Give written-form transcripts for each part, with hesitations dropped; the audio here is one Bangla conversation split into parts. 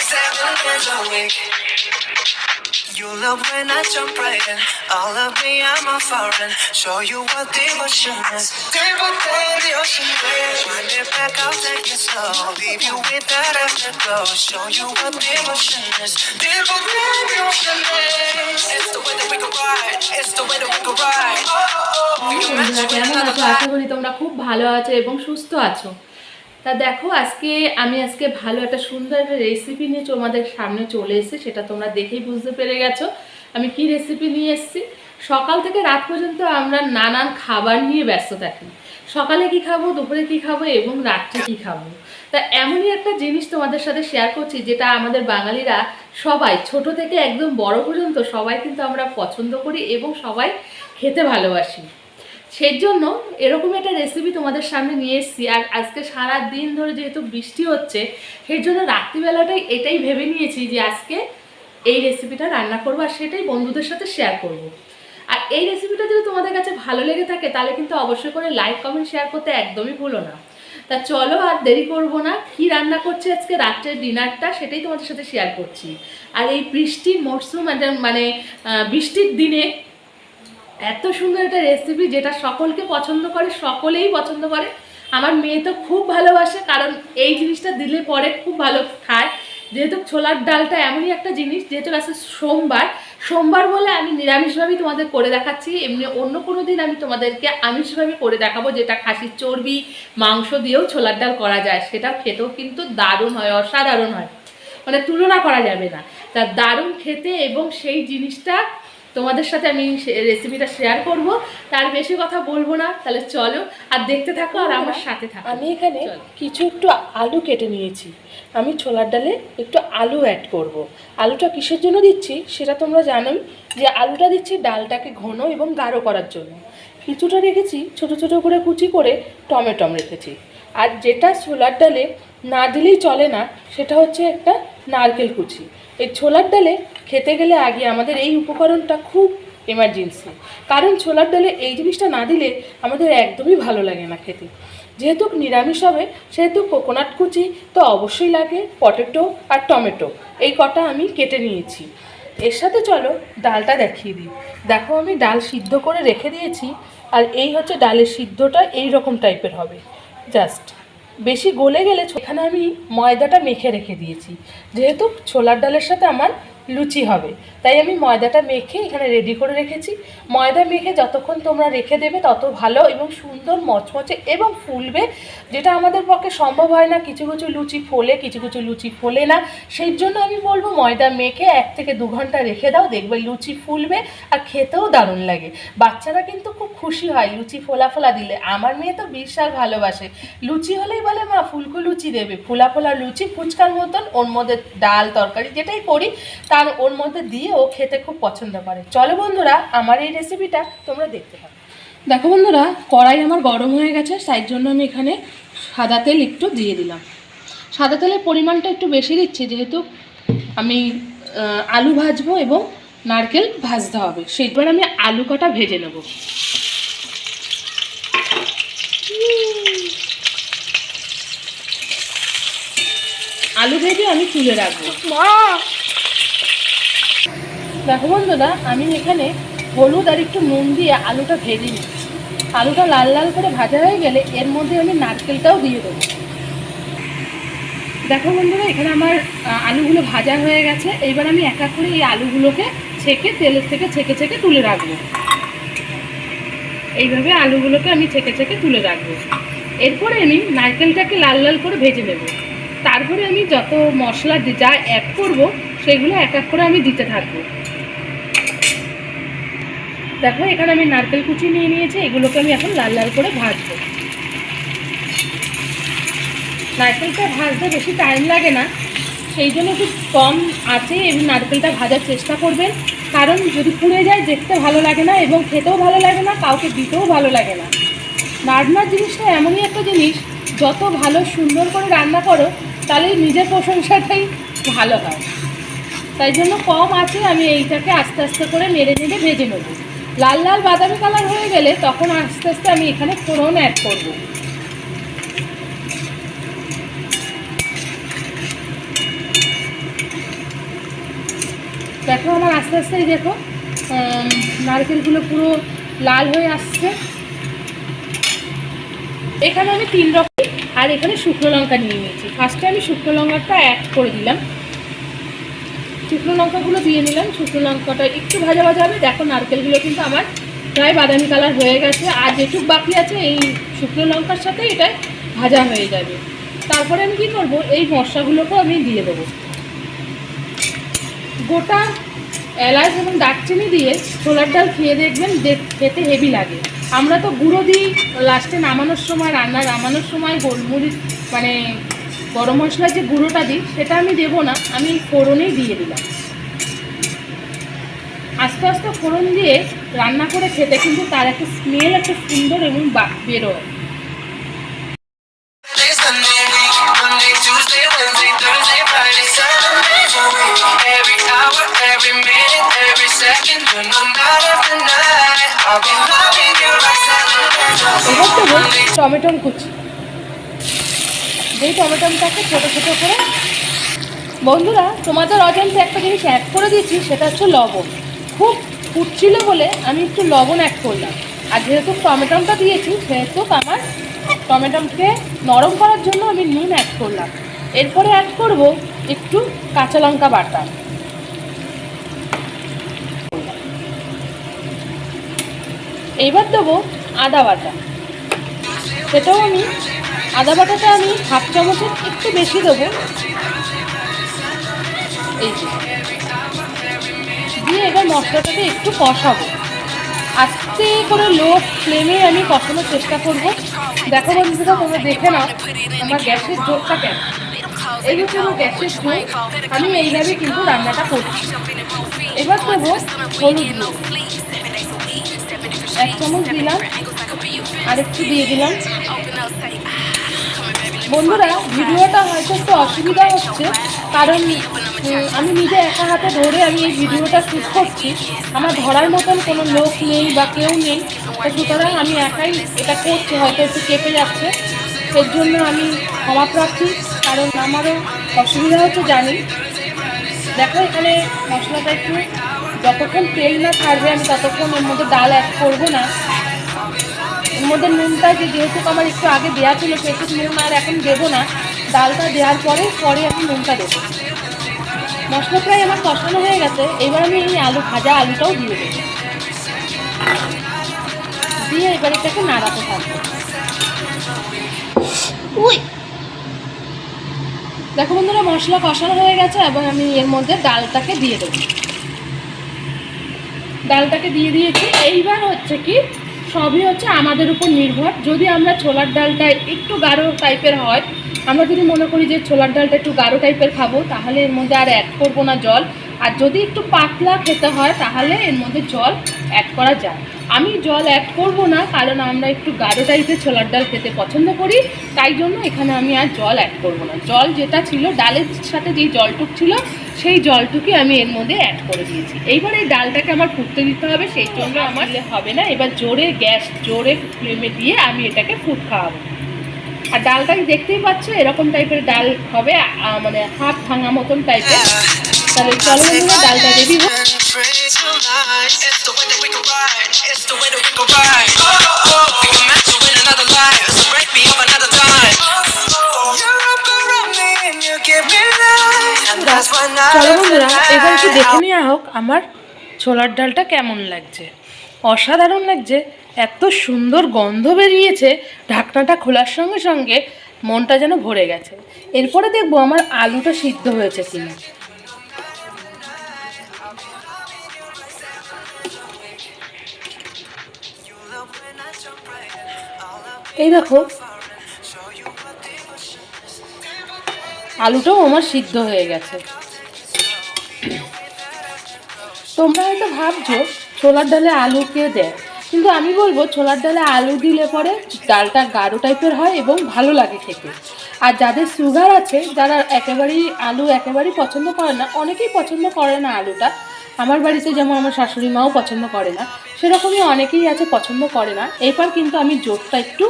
7 days a week. You love when I jump right in. All of me, I'm a foreign. Show you what devotion is. Deeper than the ocean is. Wind it back, I'll take it slow. Leave you with that afterglow. Show you what devotion is. Deeper than the ocean is. It's the way that we can ride. It's the way that we can ride. বন্ধুরা কেমন আছো? আশা করি তোমরা খুব ভালো আছো এবং সুস্থ আছো। তা দেখো আজকে ভালো একটা সুন্দর একটা রেসিপি নিয়ে তোমাদের সামনে চলে এসেছি। সেটা তোমরা দেখেই বুঝতে পেরে গেছো আমি কি রেসিপি নিয়ে এসেছি। সকাল থেকে রাত পর্যন্ত আমরা নানান খাবার নিয়ে ব্যস্ত থাকি। সকালে কি খাবো, দুপুরে কি খাবো এবং রাত্রে কি খাবো। তা এমনই একটা জিনিস তোমাদের সাথে শেয়ার করছি যেটা আমাদের বাঙালিরা সবাই ছোট থেকে একদম বড় পর্যন্ত সবাই কিন্তু আমরা পছন্দ করি এবং সবাই খেতে ভালোবাসি। সেই জন্য এরকম একটা রেসিপি তোমাদের সামনে নিয়ে এসেছি। আর আজকে সারা দিন ধরে যেহেতু বৃষ্টি হচ্ছে সেই জন্য রাত্রিবেলাটাই এটাই ভেবে নিয়েছি যে আজকে এই রেসিপিটা রান্না করবো আর সেটাই বন্ধুদের সাথে শেয়ার করব। আর এই রেসিপিটা যদি তোমাদের কাছে ভালো লেগে থাকে তাহলে কিন্তু অবশ্যই করে লাইক কমেন্ট শেয়ার করতে একদমই ভুলো না। তা চলো আর দেরি করবো না, কি রান্না করছি আজকে রাত্রের ডিনারটা সেটাই তোমাদের সাথে শেয়ার করছি। আর এই বৃষ্টির মরশুম মানে বৃষ্টির দিনে এত সুন্দর একটা রেসিপি যেটা সকলকে পছন্দ করে, সকলেই পছন্দ করে। আমার মেয়ে তো খুব ভালোবাসে, কারণ এই জিনিসটা দিলে পরে খুব ভালো খায়। যেহেতু ছোলার ডালটা এমনই একটা জিনিস, যেহেতু আছে সোমবার বলে আমি নিরামিষভাবেই তোমাদের করে দেখাচ্ছি। এমনি অন্য কোনো দিন আমি তোমাদেরকে আমিষভাবে করে দেখাবো, যেটা খাসির চর্বি মাংস দিয়েও ছোলার ডাল করা যায়। সেটা খেতেও কিন্তু দারুণ হয়, অসাধারণ হয়, মানে তুলনা করা যাবে না। তা দারুণ খেতে এবং সেই জিনিসটা তোমাদের সাথে আমি রেসিপিটা শেয়ার করব। তার বেশি কথা বলবো না, তাহলে চলো আর দেখতে থাকো আর আমার সাথে থাকো। আমি এখানে কিছু একটু আলু কেটে নিয়েছি। আমি ছোলার ডালে একটু আলু অ্যাড করব। আলুটা কিসের জন্য দিচ্ছি সেটা তোমরা জানোই, যে আলুটা দিচ্ছি ডালটাকে ঘন এবং গাঢ় করার জন্য। কিছুটা রেখেছি ছোট ছোট করে কুচি করে টমেটো রেখেছি। আর যেটা ছোলার ডালে না দিলেই চলে না সেটা হচ্ছে একটা নারকেল কুচি। এই ছোলার ডালে খেতে গেলে আগে আমাদের এই উপকরণটা খুব এমার্জেন্সি, কারণ ছোলার ডালে এই জিনিসটা না দিলে আমাদের একদমই ভালো লাগে না খেতে। যেহেতু নিরামিষ হবে সেহেতু কোকোনাট কুচি তো অবশ্যই লাগে, পটেটো আর টমেটো এই কটা আমি কেটে নিয়েছি। এর সাথে চলো ডালটা দেখিয়ে দিই। দেখো আমি ডাল সিদ্ধ করে রেখে দিয়েছি। আর এই হচ্ছে ডালের সিদ্ধটা এই রকম টাইপের হবে, জাস্ট বেশি গলে গেলে। এখানে আমি ময়দাটা মেখে রেখে দিয়েছি, যেহেতু ছোলার ডালের সাথে আমার লুচি হবে, তাই আমি ময়দাটা মেখে এখানে রেডি করে রেখেছি। ময়দা মেখে যতক্ষণ তোমরা রেখে দেবে তত ভালো এবং সুন্দর মচমচে এবং ফুলবে, যেটা আমাদের পক্ষে সম্ভব হয় না। কিছু কিছু লুচি ফোলে, কিছু কিছু লুচি ফোলে না। সেই জন্য আমি বলবো ময়দা মেখে 1 থেকে 2 ঘন্টা রেখে দাও, দেখবে লুচি ফুলবে আর খেতেও দারুণ লাগে। বাচ্চারা কিন্তু খুব খুশি হয় লুচি ফোলা ফোলা দিলে। আমার মেয়ে তো বিশাল ভালোবাসে লুচি হলেই বলে মা ফুলকো লুচি দেবে। ফোলা ফোলা লুচি ফুচকার মতন, ওর মধ্যে ডাল তরকারি যেটাই করি তার ওর মধ্যে দিয়ে ও খেতে খুব পছন্দ করে। চলো বন্ধুরা আমার এই রেসিপিটা তোমরা দেখতে পাবে। দেখো বন্ধুরা, কড়াই আমার গরম হয়ে গেছে, তাই জন্য আমি এখানে সাদা তেল একটু দিয়ে দিলাম। সাদা তেলের পরিমাণটা একটু বেশি দিচ্ছি, যেহেতু আমি আলু ভাজবো এবং নারকেল ভাজতে হবে। সেইবার আমি আলু কটা ভেজে নেব। আলু ভেজে আমি তুলে রাখবো। দেখো বন্ধুরা, আমি এখানে হলুদ আর একটু নুন দিয়ে আলুটা ভেজে নিচ্ছি। আলুটা লাল লাল করে ভাজা হয়ে গেলে এর মধ্যে আমি নারকেলটাও দিয়ে দেবো। দেখো বন্ধুরা, এখানে আমার আলুগুলো ভাজা হয়ে গেছে। এইবার আমি এক এক করে এই আলুগুলোকে ছেঁকে তেলের থেকে ছেঁকে ছেঁকে তুলে রাখবো। এইভাবে আলুগুলোকে আমি ছেঁকে ছেঁকে তুলে রাখবো। এরপরে আমি নারকেলটাকে লাল লাল করে ভেজে নেব। তারপরে আমি যত মশলা যা অ্যাড করব সেগুলো এক এক করে আমি দিতে থাকবো। দেখো এখানে আমি নারকেল কুচি নিয়ে নিয়েছি, এগুলোকে আমি এখন লাল লাল করে ভাজবো। নারকেলটা ভাজতে বেশি টাইম লাগে না, সেই জন্য একটু কম আছে এবং নারকেলটা ভাজার চেষ্টা করবেন। কারণ যদি পুড়ে যায় দেখতে ভালো লাগে না এবং খেতেও ভালো লাগে না, কাউকে দিতেও ভালো লাগে না। রান্নার জিনিসটা এমনই একটা জিনিস, যত ভালো সুন্দর করে রান্না করো তাহলে নিজের প্রশংসাটাই ভালো হয়। তাই জন্য কম আছে আমি এইটাকে আস্তে আস্তে করে নেড়ে নেড়ে ভেজে নেব। লাল লাল বাদামি কালার হয়ে গেলে তখন আস্তে আস্তে আমি এখানে ফোড়ন অ্যাড করব। দেখো আমার আস্তে আস্তেই দেখো নারকেলগুলো পুরো লাল হয়ে আসছে। এখানে আমি 3 রকম আর এখানে শুকনো লঙ্কা নিয়ে নিয়েছি। ফার্স্টে আমি শুকনো লঙ্কাটা অ্যাড করে দিলাম, শুকনো লঙ্কাগুলো দিয়ে নিলাম। শুকনো লঙ্কাটা একটু ভাজা ভাজা হবে। দেখো নারকেলগুলো কিন্তু আমার প্রায় বাদামি কালার হয়ে গেছে, আর যেটুকু বাকি আছে এই শুকনো লঙ্কার সাথে এটা ভাজা হয়ে যাবে। তারপরে আমি কী করবো, এই মশলাগুলোকেও আমি দিয়ে দেবো। গোটা এলাচ এবং দারচিনি দিয়ে ছোলার ডাল খেয়ে দেখবেন, খেতে হেভি লাগে। আমরা তো গুঁড়ো দিই লাস্টে নামানোর সময়, রান্না নামানোর সময় গোলমরিচ মানে গরম মশলার যে গুঁড়োটা দিই সেটা আমি দেবো না, আমি ফোড়নেই দিয়ে দিলাম। আস্তে আস্তে ফোড়ন দিয়ে রান্না করে খেতে কিন্তু তার একটা স্মেল একটা সুন্দর এবং বেরোয়। এবার দেবো টমেটোর কুচি। যেই টমেটোটাকে ছোটো ছোটো করে, বন্ধুরা তোমাদের অজান্তে একটা জিনিস অ্যাড করে দিয়েছি, সেটা হচ্ছে লবণ। খুব ফুটছিল বলে আমি একটু লবণ অ্যাড করলাম। আর যেহেতু টমেটোটা দিয়েছি সেহেতু আমার টমেটোকে নরম করার জন্য আমি নুন অ্যাড করলাম। এরপরে অ্যাড করব একটু কাঁচা লঙ্কা বাটা। এইবার দেবো আদা বাটা। সেটাও আমি আদা বাটাটা আমি হাফ চামচের একটু বেশি দেবো। এই দিয়ে এবার মশলাটাকে একটু কষাবো। আস্তে করে লো ফ্লেমে আমি কষানোর চেষ্টা করব। দেখো বন্ধুরা, তোমরা দেখে নাও আমার গ্যাসের জোরটা কেন। এই হচ্ছে আমার গ্যাসের জোর, আমি এইভাবে কিন্তু রান্নাটা করছি। এবার দেবো হলুদ গুঁড়ো 1 চামচ দিলাম, আর একটু দিয়ে দিলাম। বন্ধুরা ভিডিওটা হয়তো একটু অসুবিধা হচ্ছে, কারণ আমি নিজে একা হাতে ধরে আমি এই ভিডিওটা শ্যুট করছি। আমার ধরার মতন কোনো লোক নেই বা কেউ নেই, তো সুতরাং আমি একাই এটা করছি। হয়তো একটু কেঁপে যাচ্ছে, এর জন্য আমি ক্ষমা প্রার্থী, কারণ আমারও অসুবিধা হচ্ছে জানি। দেখো এখানে মশলাটা একটু যতক্ষণ তেল না ছাড়বে আমি ততক্ষণ এর মধ্যে ডাল অ্যাড করবো না। এর মধ্যে নুনটা যেহেতু আমার একটু আগে দেওয়া ছিল সেহেতু নুন আর এখন দেবো না। ডালটা দেওয়ার পরে আমি নুনটা দেবো। মশলা প্রায় আমার কষানো হয়ে গেছে। এবার আমি এই ভাজা আলুটাও দিয়ে দেবো, দিয়ে এবার এটাকে নাড়াতে থাকবো। দেখো বন্ধুরা মশলা কষানো হয়ে গেছে, এবং আমি এর মধ্যে ডালটাকে দিয়ে দেবো। ডালটাকে দিয়ে দিয়েছি। এইবার হচ্ছে কি, সবই হচ্ছে আমাদের উপর নির্ভর। যদি আমরা ছোলার ডালটা একটু গাঢ় টাইপের হয়, আমরা যদি মনে করি যে ছোলার ডালটা একটু গাঢ় টাইপের খাবো, তাহলে এর মধ্যে আর অ্যাড করবো না জল। আর যদি একটু পাতলা খেতে হয় তাহলে এর মধ্যে জল অ্যাড করা যায়। আমি জল অ্যাড করব না, কারণ আমরা একটু গাঢ় টাইপের ছোলার ডাল খেতে পছন্দ করি, তাই জন্য এখানে আমি আর জল অ্যাড করব না। জল যেটা ছিল ডালের সাথে যেই জলটুক ছিল সেই জলটুকুই আমি এর মধ্যে অ্যাড করে দিয়েছি। এইবার এই ডালটাকে আমার ফুটতে দিতে হবে, সেই জন্য আমার হবে না। এবার জোরে ফ্লেমে দিয়ে আমি এটাকে ফুট খাওয়াবো। আর ডালটাকে দেখতেই পাচ্ছ এরকম টাইপের ডাল হবে, মানে হাফ ভাঙা মতন টাইপের। তাহলে চলো বন্ধুরা ডালটা রেডি হোক। চলো বন্ধুরা এবার একটু দেখে নেওয়া হোক আমার ছোলার ডালটা কেমন লাগছে। অসাধারণ লাগছে, এত সুন্দর গন্ধ বেরিয়েছে। ঢাকনাটা খোলার সঙ্গে সঙ্গে মনটা যেন ভরে গেছে। এরপরে দেখবো আমার আলুটা সিদ্ধ হয়েছে কিনা। এই দেখো আলুটাও আমার সিদ্ধ হয়ে গেছে। তোমরা হয়তো ভাবছো ছোলার ডালে আলু কে দেয়, কিন্তু আমি বলবো ছোলার ডালে আলু দিলে পরে ডালটা গাঢ় টাইপের হয় এবং ভালো লাগে খেতে। আর যাদের সুগার আছে, যারা একেবারেই পছন্দ করে না, অনেকেই পছন্দ করে না আলুটা। আমার বাড়িতে যেমন আমার শাশুড়ি মাও পছন্দ করে না, সেরকমই অনেকেই আছে পছন্দ করে না। এরপর কিন্তু আমি জোরটা একটু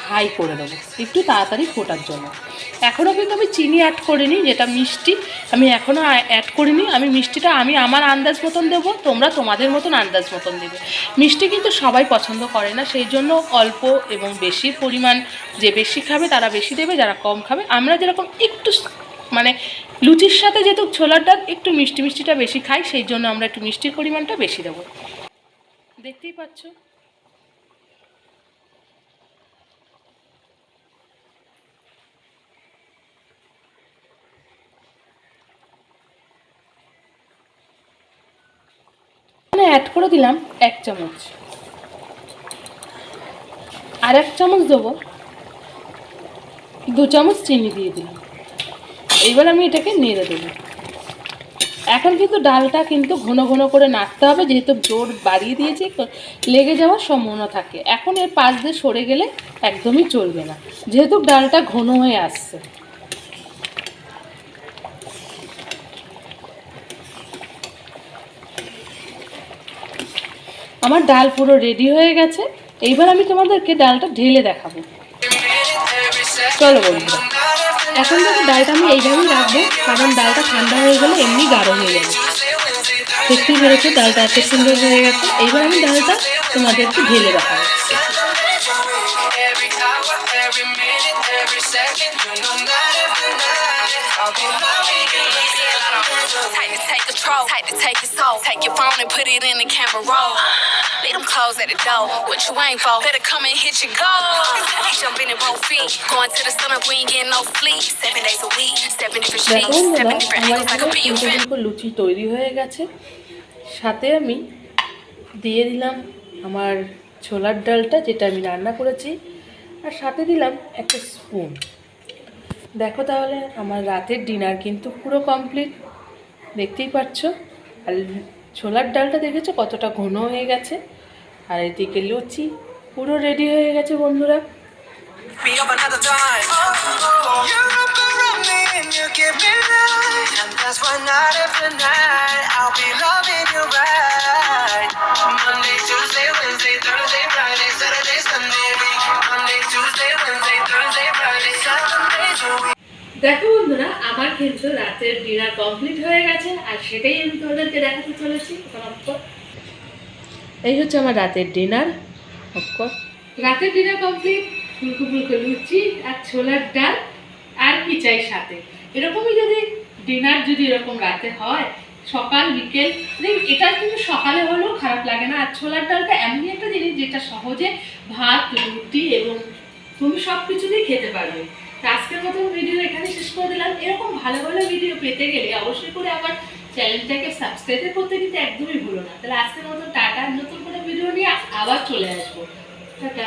হাই করে দেবো একটু তাড়াতাড়ি ফোটার জন্য। এখনও কিন্তু আমি চিনি অ্যাড করিনি, যেটা মিষ্টি আমি এখনও অ্যাড করিনি। আমি মিষ্টিটা আমি আমার আন্দাজ মতন দেবো, তোমরা তোমাদের মতন আন্দাজ মতন দেবে। মিষ্টি কিন্তু সবাই পছন্দ করে না, সেই জন্য অল্প এবং বেশি পরিমাণ, যে বেশি খাবে তারা বেশি দেবে, যারা কম খাবে আমরা যেরকম একটু মানে লুচির সাথে যেহেতু ছোলার ডাল একটু মিষ্টি মিষ্টিটা বেশি খাই, সেই জন্য আমরা একটু মিষ্টির পরিমাণটা বেশি দেবো। দেখতেই পাচ্ছ। অ্যাড করে দিলাম 1 চামচ, আর 1 চামচ দেবো, 2 চামচ চিনি দিয়ে দিলাম। এইবার আমি এটাকে নেড়ে দেবো। এখন কিন্তু ডালটা কিন্তু ঘন ঘন করে নাড়তে হবে, যেহেতু জোর বাড়িয়ে দিয়েছি লেগে যাওয়ার সম্ভাবনা থাকে। এখন এর পাশ দিয়ে সরে গেলে একদমই চলবে না, যেহেতু ডালটা ঘন হয়ে আসছে। আমার ডাল পুরো রেডি হয়ে গেছে। এইবার আমি তোমাদেরকে ডালটা ঢেলে দেখাবো। চলো বন্ধুরা, এখন থেকে ডালটা আমি এইভাবেই রাখবো, কারণ ডালটা ঠান্ডা হয়ে গেলে এমনি গাঢ় হয়ে যাবে। দেখতেই পেরেছো ডালটা এত সুন্দর হয়ে গেছে। এইবার আমি ডালটা তোমাদেরকে ঢেলে দেখাবো। Tight to take control, tight to take it slow. Take your phone and put it in the camera roll. Leave them clothes at the door. What you ain't for? Better come and hit your goal. Jumping in both feet, going to the sun up, we ain't getting no sleep. 7 days a week, 7 different sheets, 7 different angles. I could be your friend. লুচি তৈরি হয়ে গেছে। সাথে আমি দিয়ে দিলাম আমার ছোলার ডালটা, যেটা আমি রান্না করেছি, আর সাথে দিলাম একটা স্পুন। দেখো তাহলে আমার রাতের ডিনার কিন্তু পুরো কমপ্লিট, দেখতেই পাচ্ছ। আর ছোলার ডালটা দেখেছো কতটা ঘন হয়ে গেছে, আর এদিকে লুচি পুরো রেডি হয়ে গেছে বন্ধুরা। দেখো বন্ধুরা, আমার কিন্তু রাতের ডিনার কমপ্লিট হয়ে গেছে, আর সেটাই আমি তোমাদেরকে দেখাতে চলেছি। এই হচ্ছে আমার রাতের ডিনার। রাতের ডিনার কমপ্লিট, ফুলকো ফুলকো লুচি আর ছোলার ডাল, আর কি চাই সাথে। এরকমই যদি ডিনার যদি এরকম রাতে হয়, সকাল বিকেল, এটা কিন্তু সকালে হলেও খারাপ লাগে না। আর ছোলার ডালটা এমনই একটা জিনিস যেটা সহজে ভাত, রুটি এবং তুমি সব কিছু দিয়ে খেতে পারবে। আজকের মতন ভিডিও এখানে শেষ করে দিলাম। এরকম ভালো ভালো ভিডিও পেতে গেলে অবশ্যই করে আমার চ্যানেলটাকে সাবস্ক্রাইব করতে কিন্তু একদমই ভুলো না। তাহলে আজকের মতন টাটা, নতুন কোনো ভিডিও নিয়ে আবার চলে আসবো। টাটা।